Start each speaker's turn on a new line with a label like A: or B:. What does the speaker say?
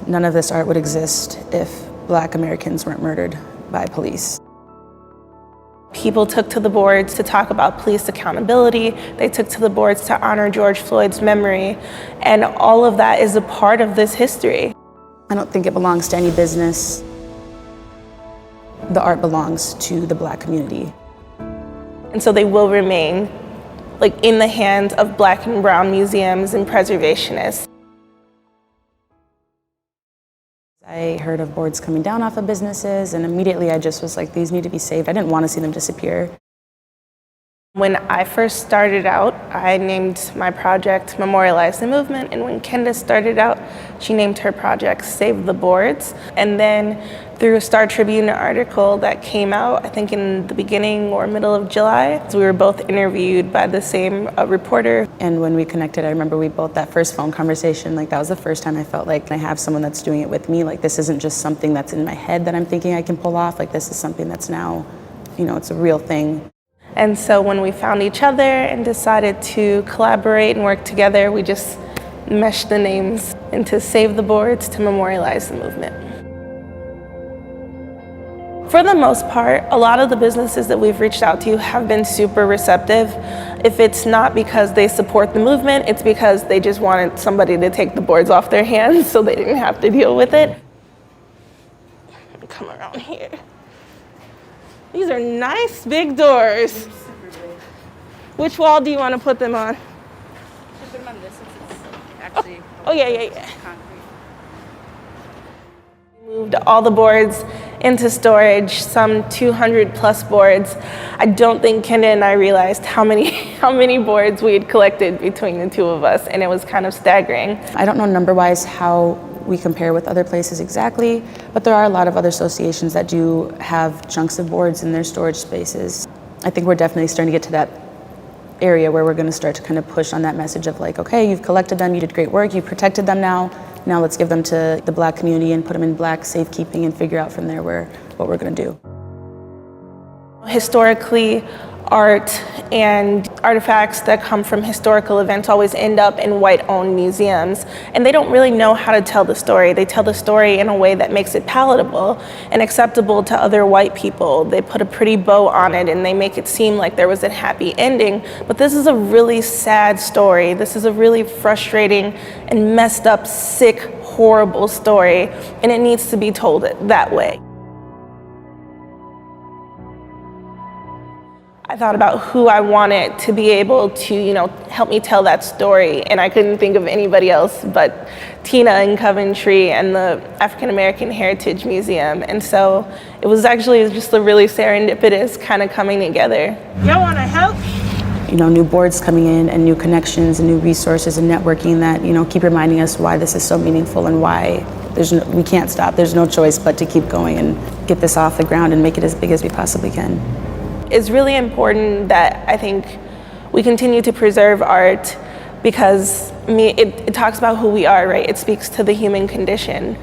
A: none of this art would exist if Black Americans weren't murdered by police.
B: People took to the boards to talk about police accountability. They took to the boards to honor George Floyd's memory. And all of that is a part of this history.
A: I don't think it belongs to any business. The art belongs to the Black community.
B: And so they will remain in the hands of Black and brown museums and preservationists.
A: I heard of boards coming down off of businesses, and immediately I just was like, these need to be saved. I didn't want to see them disappear.
B: When I first started out, I named my project Memorialize the Movement, and when Kenda started out, she named her project Save the Boards. And then through a Star Tribune article that came out, I think in the beginning or middle of July, we were both interviewed by the same reporter.
A: And when we connected, I remember that first phone conversation, that was the first time I felt like I have someone that's doing it with me. This isn't just something that's in my head that I'm thinking I can pull off. This is something that's now, it's a real thing.
B: And so when we found each other and decided to collaborate and work together, we just meshed the names into Save the Boards to Memorialize the Movement. For the most part, a lot of the businesses that we've reached out to have been super receptive. If it's not because they support the movement, it's because they just wanted somebody to take the boards off their hands so they didn't have to deal with it. Come around here. These are nice big doors. Which wall do you want to put them on?
C: Put them on this since it's actually
B: yeah.
C: concrete.
B: We moved all the boards into storage, some 200 plus boards. I don't think Kenda and I realized how many boards we had collected between the two of us, and it was kind of staggering.
A: I don't know number-wise how we compare with other places exactly, but there are a lot of other associations that do have chunks of boards in their storage spaces. I think we're definitely starting to get to that area where we're going to start to kind of push on that message of okay, you've collected them, you did great work, you protected them now let's give them to the Black community and put them in Black safekeeping and figure out from there what we're going to do.
B: Historically, art and artifacts that come from historical events always end up in white-owned museums, and they don't really know how to tell the story. They tell the story in a way that makes it palatable and acceptable to other white people. They put a pretty bow on it and they make it seem like there was a happy ending, but this is a really sad story. This is a really frustrating and messed up, sick, horrible story, and it needs to be told that way. I thought about who I wanted to be able to, help me tell that story, and I couldn't think of anybody else but Tina in Coventry and the African American Heritage Museum. And so it was actually just a really serendipitous kind of coming together. Y'all want to help?
A: New boards coming in and new connections and new resources and networking that, keep reminding us why this is so meaningful and why we can't stop. There's no choice but to keep going and get this off the ground and make it as big as we possibly can.
B: It's really important that I think we continue to preserve art because it talks about who we are, right? It speaks to the human condition.